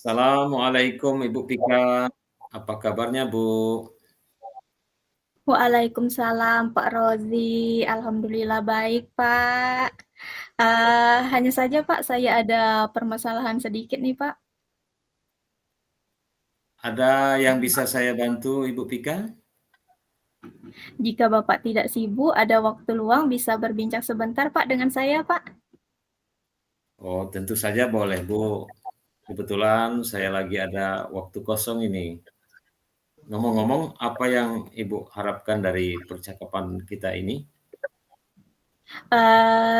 Assalamualaikum Ibu Pika, apa kabarnya Bu? Waalaikumsalam Pak Rozi, alhamdulillah baik Pak. Hanya saja Pak, saya ada permasalahan sedikit nih Pak. Ada yang bisa saya bantu Ibu Pika? Jika Bapak tidak sibuk, ada waktu luang bisa berbincang sebentar Pak dengan saya Pak. Oh, tentu saja boleh Bu. Kebetulan saya lagi ada waktu kosong ini. Ngomong-ngomong, apa yang Ibu harapkan dari percakapan kita ini?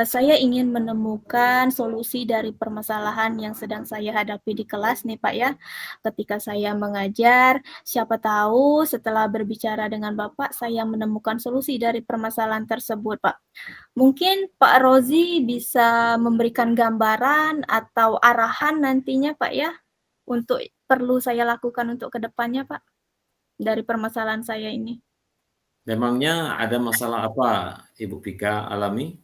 Saya ingin menemukan solusi dari permasalahan yang sedang saya hadapi di kelas nih Pak ya. Ketika saya mengajar, siapa tahu setelah berbicara dengan Bapak, saya menemukan solusi dari permasalahan tersebut Pak. Mungkin Pak Rozi bisa memberikan gambaran atau arahan nantinya Pak ya, untuk perlu saya lakukan untuk kedepannya Pak, dari permasalahan saya ini. Memangnya ada masalah apa Ibu Pika alami?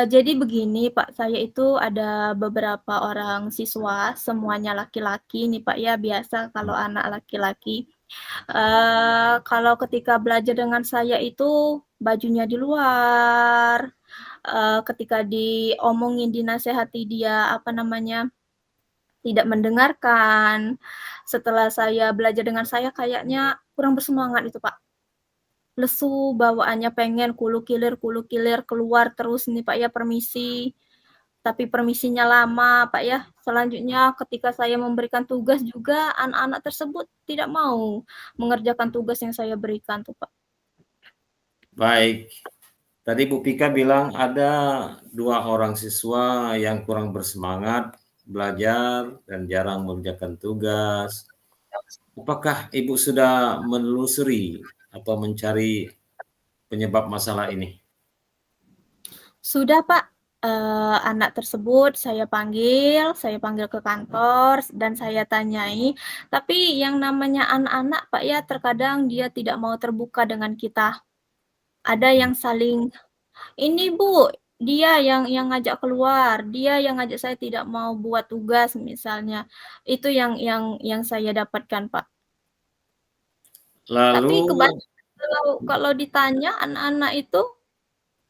Jadi begini Pak, saya itu ada beberapa orang siswa, semuanya laki-laki nih Pak ya, biasa kalau anak laki-laki. Kalau ketika belajar dengan saya itu bajunya di luar, ketika diomongin, dinasehati dia, apa namanya, tidak mendengarkan. Setelah saya belajar dengan saya kayaknya kurang bersemangat itu Pak. Lesu bawaannya, pengen kulu kilir keluar terus nih Pak ya, permisi. Tapi permisinya lama Pak ya. Selanjutnya ketika saya memberikan tugas juga anak-anak tersebut tidak mau mengerjakan tugas yang saya berikan tuh Pak. Baik, tadi Bu Pika bilang ada 2 orang siswa yang kurang bersemangat belajar dan jarang mengerjakan tugas. Apakah Ibu sudah menelusuri atau mencari penyebab masalah ini? Sudah Pak, anak tersebut saya panggil ke kantor dan saya tanyai, tapi yang namanya anak-anak Pak ya, terkadang dia tidak mau terbuka dengan kita. Ada yang saling, "Ini Bu, dia yang ngajak keluar, dia yang ngajak saya tidak mau buat tugas," misalnya. Itu yang saya dapatkan, Pak. Tapi Lalu kebanyakan kalau kalau ditanya anak-anak itu,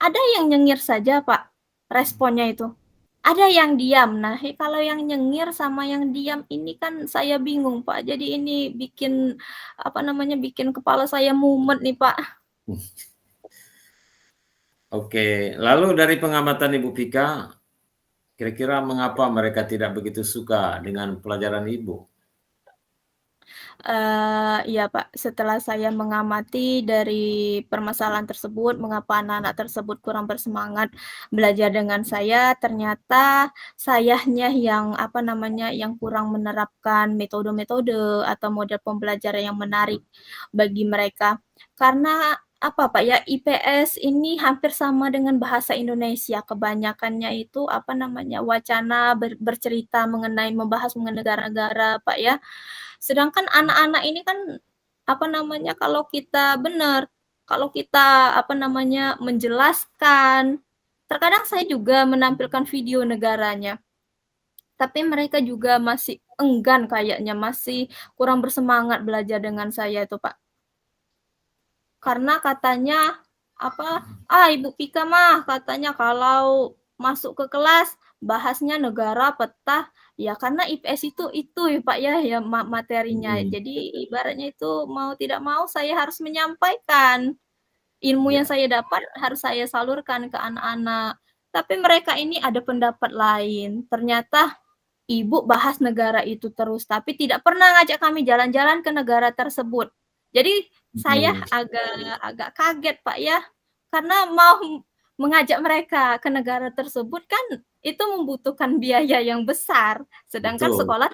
ada yang nyengir saja, Pak, responnya itu. Ada yang diam. Nah, kalau yang nyengir sama yang diam ini kan saya bingung, Pak. Jadi ini bikin, apa namanya, bikin kepala saya mumet nih, Pak. oke, lalu dari pengamatan Ibu Pika, kira-kira mengapa mereka tidak begitu suka dengan pelajaran Ibu? Iya Pak, setelah saya mengamati dari permasalahan tersebut, mengapa anak-anak tersebut kurang bersemangat belajar dengan saya, ternyata sayanya yang, apa namanya, yang kurang menerapkan metode-metode atau model pembelajaran yang menarik bagi mereka. Karena apa Pak ya, IPS ini hampir sama dengan bahasa Indonesia, kebanyakannya itu, apa namanya, wacana bercerita mengenai membahas mengenai negara-negara Pak ya. Sedangkan anak-anak ini kan, apa namanya, kalau kita, apa namanya, menjelaskan, terkadang saya juga menampilkan video negaranya, tapi mereka juga masih enggan kayaknya, masih kurang bersemangat belajar dengan saya itu, Pak. Karena katanya, apa, Ibu Pika mah katanya kalau masuk ke kelas bahasnya negara, peta, ya karena IPS itu ya Pak ya, ya materinya. Mhm, Jadi ibaratnya itu mau tidak mau saya harus menyampaikan ilmu yang ya. saya dapat harus saya salurkan ke anak-anak. Tapi mereka ini ada pendapat lain. Ternyata ibu bahas negara itu terus, tapi tidak pernah ngajak kami jalan-jalan ke negara tersebut. Jadi saya Mhm. agak kaget, Pak, ya, karena mau mengajak mereka ke negara tersebut kan itu membutuhkan biaya yang besar, sedangkan Betul. sekolah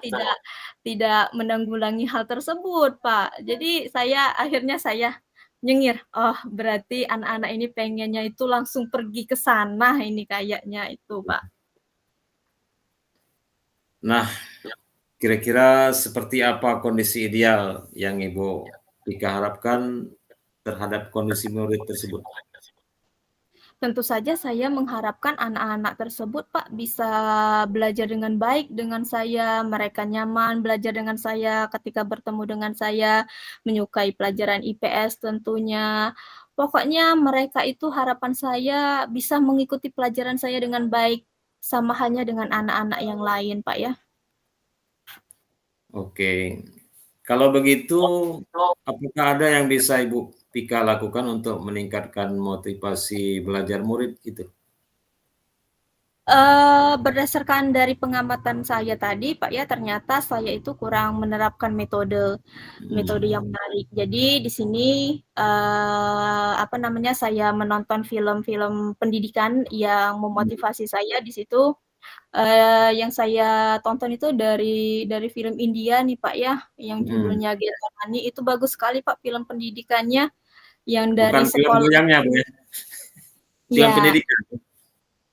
tidak menanggulangi hal tersebut, Pak. Jadi akhirnya saya nyengir, "Oh, berarti anak-anak ini pengennya itu langsung pergi ke sana ini kayaknya," itu, Pak. Nah, kira-kira seperti apa kondisi ideal yang Ibu Ika harapkan terhadap kondisi murid tersebut? Tentu saja saya mengharapkan anak-anak tersebut, Pak, bisa belajar dengan baik dengan saya, mereka nyaman belajar dengan saya, ketika bertemu dengan saya, menyukai pelajaran IPS tentunya. Pokoknya mereka itu harapan saya bisa mengikuti pelajaran saya dengan baik, sama halnya dengan anak-anak yang lain, Pak, ya. Oke. Kalau begitu, apakah ada yang bisa Ibu Pika lakukan untuk meningkatkan motivasi belajar murid gitu? Berdasarkan dari pengamatan saya tadi, Pak, ya, ternyata saya itu kurang menerapkan metode metode Mhm, yang menarik. Jadi di sini, apa namanya, saya menonton film-film pendidikan yang mhm, memotivasi saya di situ, yang saya tonton itu dari film India nih, Pak, ya, yang mhm. judulnya Getanani, itu bagus sekali, Pak, film pendidikannya, yang Bukan dari film sekolah. goyangnya, Bu, ya? Film Iya. pendidikan?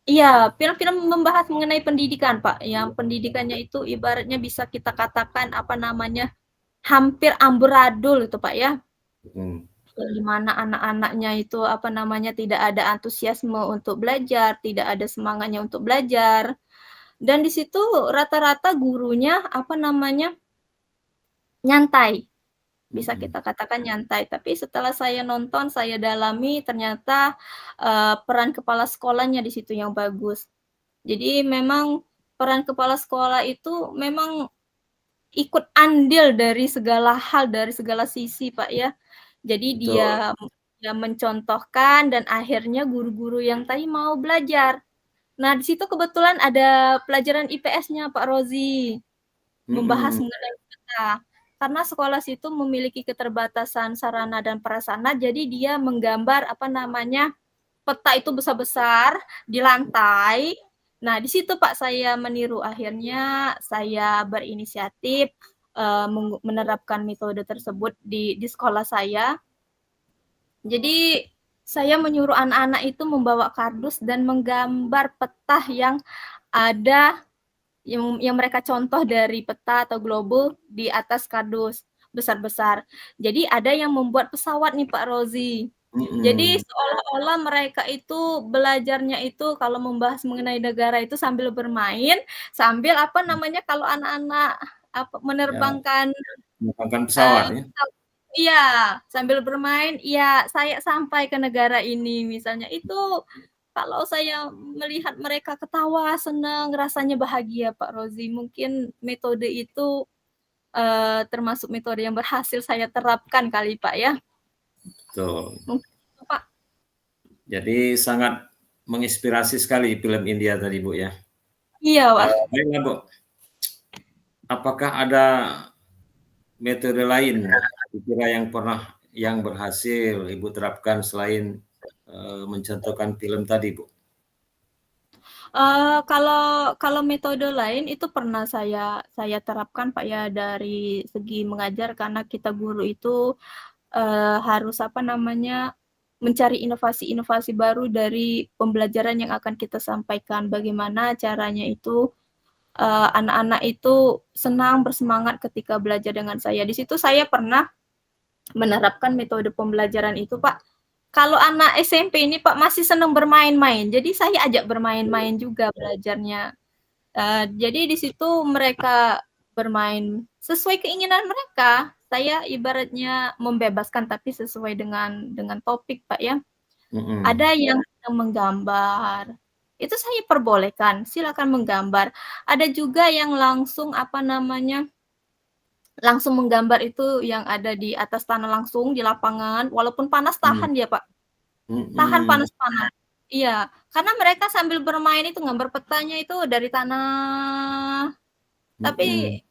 Iya, film-film membahas mengenai pendidikan, Pak, yang pendidikannya itu ibaratnya bisa kita katakan, apa namanya, hampir amburadul itu, Pak, ya. Mhm, Yang di mana anak-anaknya itu, apa namanya, tidak ada antusiasme untuk belajar, tidak ada semangatnya untuk belajar, dan di situ rata-rata gurunya, apa namanya, nyantai, bisa mhm. kita katakan nyantai. Tapi setelah saya nonton, saya dalami, ternyata, peran kepala sekolahnya di situ yang bagus. Jadi memang peran kepala sekolah itu memang ikut andil dari segala hal, dari segala sisi, Pak, ya. Jadi Betul. dia mencontohkan dan akhirnya guru-guru yang tadi mau belajar. Nah, di situ kebetulan ada pelajaran IPS-nya, Pak Rozi, membahas Mhm, mengenai peta. Karena sekolah situ memiliki keterbatasan sarana dan prasarana, jadi dia menggambar, apa namanya, peta itu besar-besar di lantai. Nah, di situ Pak saya meniru. Akhirnya saya berinisiatif menerapkan metode tersebut di sekolah saya. Jadi saya menyuruh anak-anak itu membawa kardus dan menggambar peta yang ada yang mereka contoh dari peta atau globe di atas kardus besar-besar. Jadi ada yang membuat pesawat nih Pak Rozi. Jadi mhm. seolah-olah mereka itu belajarnya itu kalau membahas mengenai negara itu sambil bermain, sambil apa namanya, kalau anak-anak Ya, menerbangkan, mengembangkan pesawat eee, ya? iya, sambil bermain, iya, saya sampai ke negara ini misalnya. Itu kalau saya melihat mereka ketawa, senang, rasanya bahagia, Pak Rozi. Mungkin metode itu, termasuk metode yang berhasil saya terapkan kali, Pak, ya. Betul. Mungkin itu, Pak. Jadi sangat menginspirasi sekali film India tadi, Bu, ya. Iya, Pak. Baiklah, Bu, apakah ada metode lain kira-kira yang berhasil Ibu terapkan selain, mencontohkan film tadi, Bu? Kalau kalau metode lain itu pernah saya terapkan, Pak, ya, dari segi mengajar karena kita guru itu, harus apa namanya, mencari inovasi-inovasi baru dari pembelajaran yang akan kita sampaikan. Bagaimana caranya itu, anak-anak itu senang, bersemangat ketika belajar dengan saya. Di situ saya pernah menerapkan metode pembelajaran itu, Pak. Kalau anak SMP ini, Pak, masih senang bermain-main, jadi saya ajak bermain-main juga belajarnya. Jadi di situ mereka bermain sesuai keinginan mereka. Saya ibaratnya membebaskan tapi sesuai dengan topik, Pak, ya. Mhm, Ada yang senang menggambar, itu saya perbolehkan, silakan menggambar. Ada juga yang langsung, apa namanya, langsung menggambar itu yang ada di atas tanah langsung, di lapangan, walaupun panas mhm, tahan dia, Pak, tahan mhm. panas-panas. Iya, karena mereka sambil bermain itu gambar petanya itu dari tanah, tapi Mhm.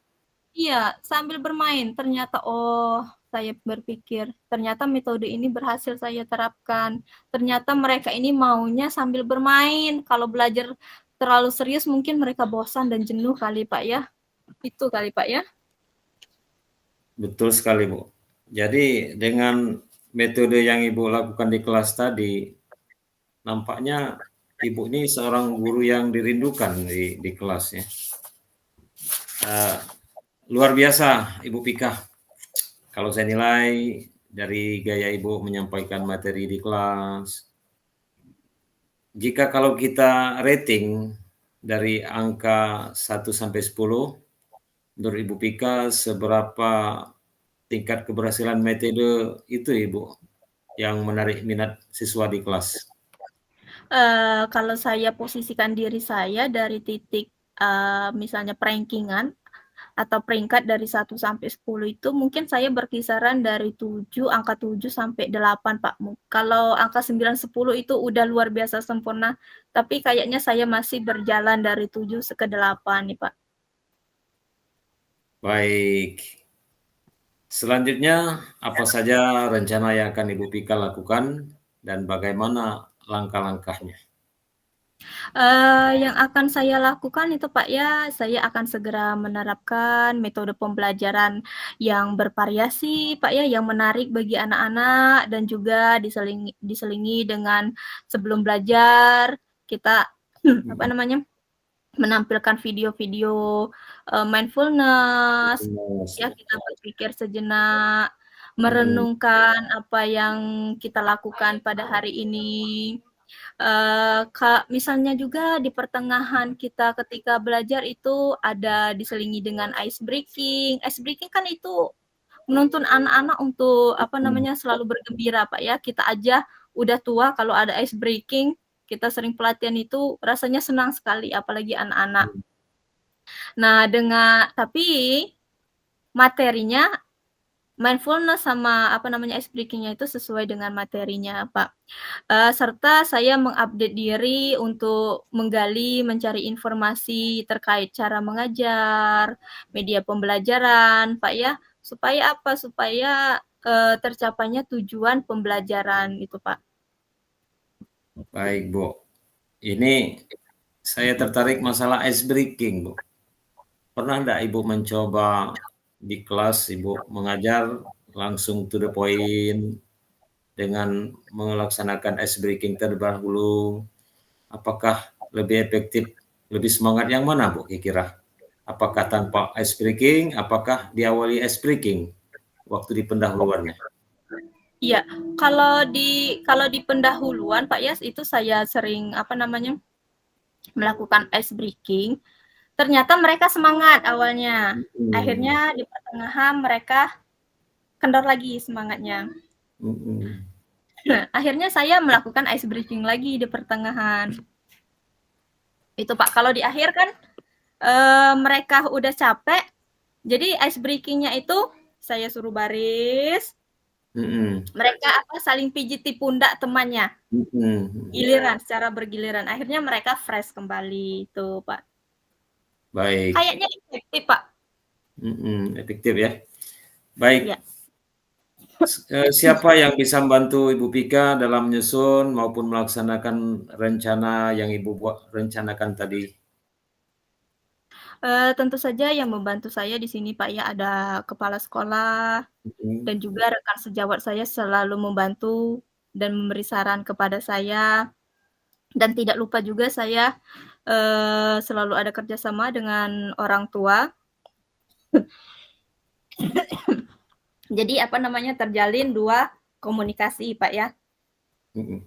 iya, sambil bermain ternyata, oh, saya berpikir, ternyata metode ini berhasil saya terapkan. Ternyata mereka ini maunya sambil bermain, kalau belajar terlalu serius mungkin mereka bosan dan jenuh kali, Pak, ya. Itu kali, Pak, ya? Betul sekali, Bu. Jadi dengan metode yang Ibu lakukan di kelas tadi, nampaknya Ibu ini seorang guru yang dirindukan di kelas ya. Luar biasa Ibu Pika. Kalau saya nilai dari gaya Ibu menyampaikan materi di kelas, jika kalau kita rating dari angka 1 sampai 10, menurut Ibu Pika seberapa tingkat keberhasilan metode itu Ibu yang menarik minat siswa di kelas? Kalau saya posisikan diri saya dari titik, misalnya ranking-an atau peringkat dari 1 sampai 10 itu mungkin saya berkisaran dari 7, angka 7 sampai 8, Pak. Kalau angka 9, 10 itu udah luar biasa sempurna, tapi kayaknya saya masih berjalan dari 7 ke 8 nih, Pak. Baik. Selanjutnya, apa saja rencana yang akan Ibu Pika lakukan dan bagaimana langkah-langkahnya? Yang akan saya lakukan itu, Pak, ya, saya akan segera menerapkan metode pembelajaran yang bervariasi, Pak, ya, yang menarik bagi anak-anak dan juga diselingi dengan sebelum belajar kita apa Mhm. namanya, menampilkan video-video, mindfulness, ya, kita berpikir sejenak, Mhm. merenungkan apa yang kita lakukan pada hari ini. Misalnya juga di pertengahan kita ketika belajar itu ada diselingi dengan ice breaking. Ice breaking kan itu menuntun anak-anak untuk apa Mhm. namanya selalu bergembira, Pak, ya. Kita aja udah tua kalau ada ice breaking, kita sering pelatihan itu rasanya senang sekali apalagi anak-anak. Mhm. Nah, tapi materinya mindfulness sama apa namanya ice breaking-nya itu sesuai dengan materinya, Pak. Serta saya mengupdate diri untuk menggali, mencari informasi terkait cara mengajar, media pembelajaran, Pak, ya. Supaya apa? Supaya, tercapainya tujuan pembelajaran itu, Pak. Baik, Bu. Ini saya tertarik masalah ice breaking, Bu. Pernah enggak Ibu mencoba di kelas Ibu mengajar langsung to the point dengan melaksanakan ice breaking terlebih dahulu? Apakah lebih efektif, lebih semangat yang mana, Bu, kira-kira? Apakah tanpa ice breaking, apakah diawali ice breaking waktu di pendahuluannya? Iya, kalau di pendahuluan, Pak, ya, itu saya sering apa namanya, melakukan ice breaking. Ternyata mereka semangat awalnya. Mhm. Akhirnya di pertengahan mereka kendor lagi semangatnya. Mhm. Nah, akhirnya saya melakukan ice breaking lagi di pertengahan. Itu, Pak. Kalau di akhir kan mereka udah capek, jadi ice breaking-nya itu saya suruh baris, Mhm. mereka apa saling pijiti pundak temannya, Mhm. giliran secara bergiliran. Akhirnya mereka fresh kembali itu, Pak. Baik. Kayaknya efektif, Pak. Mhm. Efektif ya. Baik. Ya. Siapa yang bisa membantu Ibu Pika dalam menyusun maupun melaksanakan rencana yang Ibu rencanakan tadi? Tentu saja yang membantu saya di sini, Pak, ya, ada kepala sekolah Mhm. dan juga rekan sejawat saya selalu membantu dan memberi saran kepada saya. Dan tidak lupa juga saya, selalu ada kerjasama dengan orang tua. Jadi apa namanya, terjalin 2 komunikasi, Pak, ya. Mhm.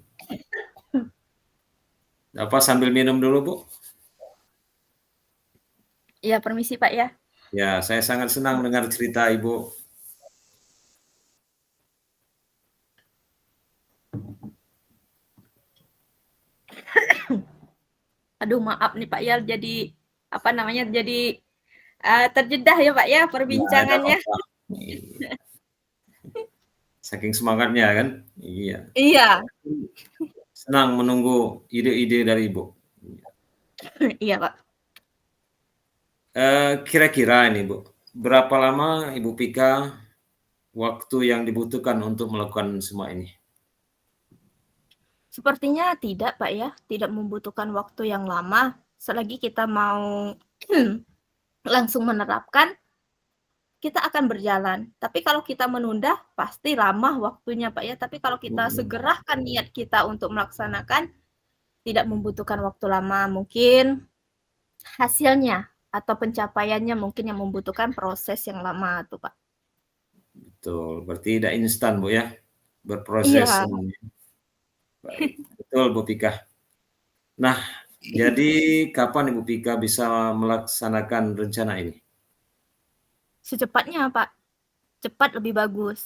Apa sambil minum dulu, Bu? Iya, permisi, Pak, ya. Ya, saya sangat senang mendengar cerita Ibu. Aduh, maaf nih, Pak, ya, jadi apa namanya, jadi, terjedah ya, Pak, ya, Ya, tidak perbincangannya. apa-apa. Iya. Saking semangatnya kan? Iya. Iya. senang menunggu ide-ide dari Ibu. Iya, Pak. Kira-kira ini Bu, berapa lama Ibu Pika waktu yang dibutuhkan untuk melakukan semua ini? Sepertinya tidak, Pak, ya, tidak membutuhkan waktu yang lama, selagi kita mau langsung menerapkan, kita akan berjalan. Tapi kalau kita menunda, pasti lama waktunya, Pak, ya. Tapi kalau kita Mhm, segerakan niat kita untuk melaksanakan, tidak membutuhkan waktu lama. Mungkin hasilnya atau pencapaiannya mungkin yang membutuhkan proses yang lama tuh, Pak. betul, berarti tidak instan Bu ya, berproses Iya, ini. Baik, betul Bu Pika. Nah, jadi kapan Ibu Pika bisa melaksanakan rencana ini? secepatnya, Pak. Cepat lebih bagus.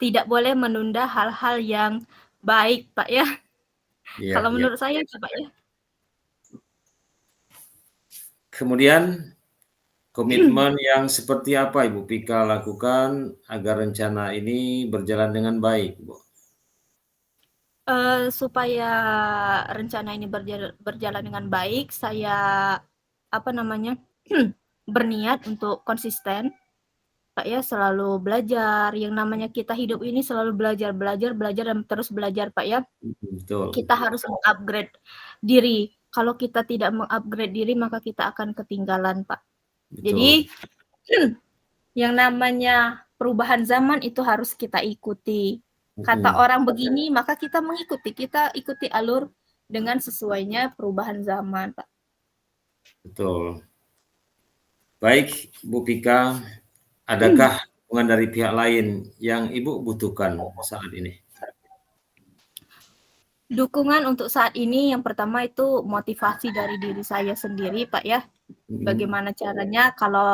Tidak boleh menunda hal-hal yang baik, Pak, ya. Iya Kalau iya. menurut saya sih, Pak, ya. Kemudian komitmen yang seperti apa Ibu Pika lakukan agar rencana ini berjalan dengan baik, Bu? Supaya rencana ini berjalan dengan baik, saya apa namanya berniat untuk konsisten, Pak ya, selalu belajar. Yang namanya kita hidup ini selalu belajar, belajar, belajar dan terus belajar, Pak ya. Betul Kita harus mengupgrade diri. Kalau kita tidak mengupgrade diri, maka kita akan ketinggalan, Pak. betul, Jadi yang namanya perubahan zaman itu harus kita ikuti. Kata mhm, orang begini, maka kita mengikuti. Kita ikuti alur dengan sesuainya perubahan zaman, Pak. betul. Baik, Bu Pika, adakah dukungan dari pihak lain yang Ibu butuhkan saat ini? Dukungan untuk saat ini yang pertama itu motivasi dari diri saya sendiri, Pak ya. Mhm, Bagaimana caranya kalau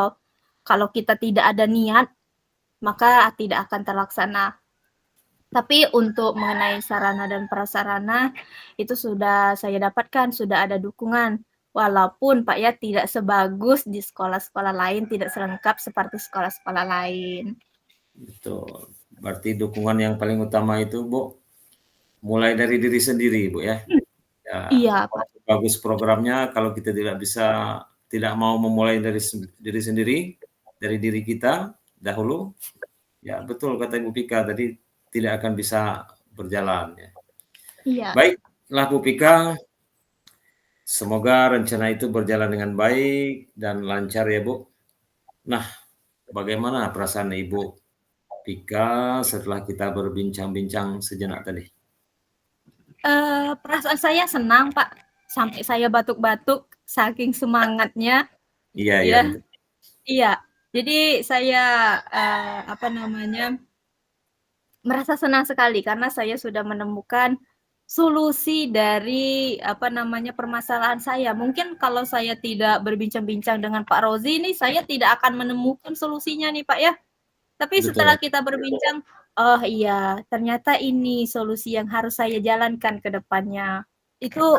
kalau kita tidak ada niat, maka tidak akan terlaksana. Tapi untuk mengenai sarana dan prasarana itu sudah saya dapatkan, sudah ada dukungan. Walaupun Pak ya tidak sebagus di sekolah-sekolah lain, tidak selengkap seperti sekolah-sekolah lain. betul. Berarti dukungan yang paling utama itu, Bu, mulai dari diri sendiri, Bu, ya? Ya, Iya, Pak. bagus programnya kalau kita tidak mau memulai dari diri sendiri, dari diri kita dahulu, ya betul kata Ibu Pika tadi, tidak akan bisa berjalan ya. Iya. Baiklah Bu Pika, semoga rencana itu berjalan dengan baik dan lancar ya Bu. Nah, bagaimana perasaan Ibu Pika setelah kita berbincang-bincang sejenak tadi? Perasaan saya senang, Pak, sampai saya batuk-batuk saking semangatnya, Iya iya ya. betul Iya. Jadi saya, apa namanya, merasa senang sekali karena saya sudah menemukan solusi dari, apa namanya, permasalahan saya. Mungkin kalau saya tidak berbincang-bincang dengan Pak Rozi ini, saya tidak akan menemukan solusinya nih, Pak, ya. Tapi betul setelah kita berbincang, oh iya, ternyata ini solusi yang harus saya jalankan ke depannya. Itu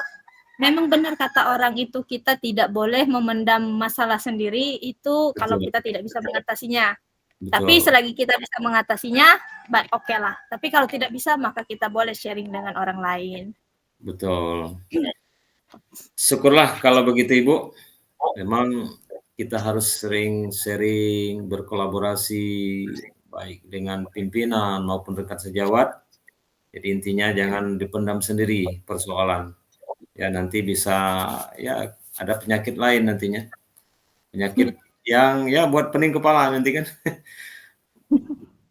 memang benar kata orang itu, kita tidak boleh memendam masalah sendiri itu kalau betul kita tidak bisa mengatasinya. Tapi betul selagi kita bisa mengatasinya, baik oke lah. Tapi kalau tidak bisa, maka kita boleh sharing dengan orang lain. betul. Syukurlah kalau begitu Ibu. Memang kita harus sering sharing, berkolaborasi, baik dengan pimpinan maupun rekan sejawat. Jadi intinya jangan dipendam sendiri persoalan. Ya nanti bisa ya ada penyakit lain nantinya. Penyakit yang ya buat pening kepala nanti kan.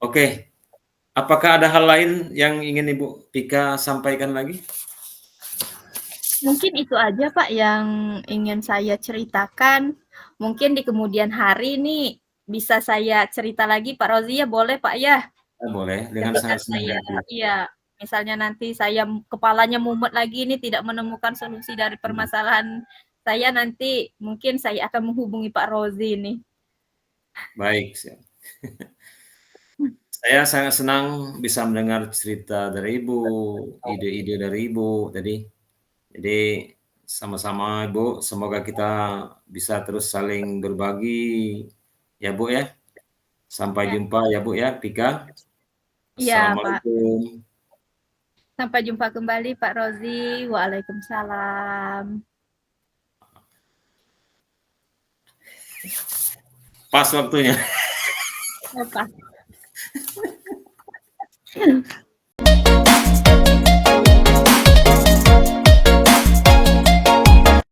Oke, apakah ada hal lain yang ingin Ibu Pika sampaikan lagi? Mungkin itu aja Pak yang ingin saya ceritakan. Mungkin di kemudian hari nih bisa saya cerita lagi Pak Rozi ya boleh Pak ya? Boleh, dengan Ketika sangat senang saya hati. iya, misalnya nanti saya kepalanya mumet lagi nih tidak menemukan solusi dari Hmm, permasalahan saya nanti mungkin saya akan menghubungi Pak Rozi nih. baik, siap. Saya sangat senang bisa mendengar cerita dari Ibu, ide-ide dari Ibu tadi. Jadi sama-sama Ibu, semoga kita bisa terus saling berbagi ya Bu ya. Sampai Ya, jumpa ya Bu ya, Pika. iya Pak. Assalamualaikum. Sampai jumpa kembali Pak Rozi. Waalaikumsalam. Pas waktunya. Apa?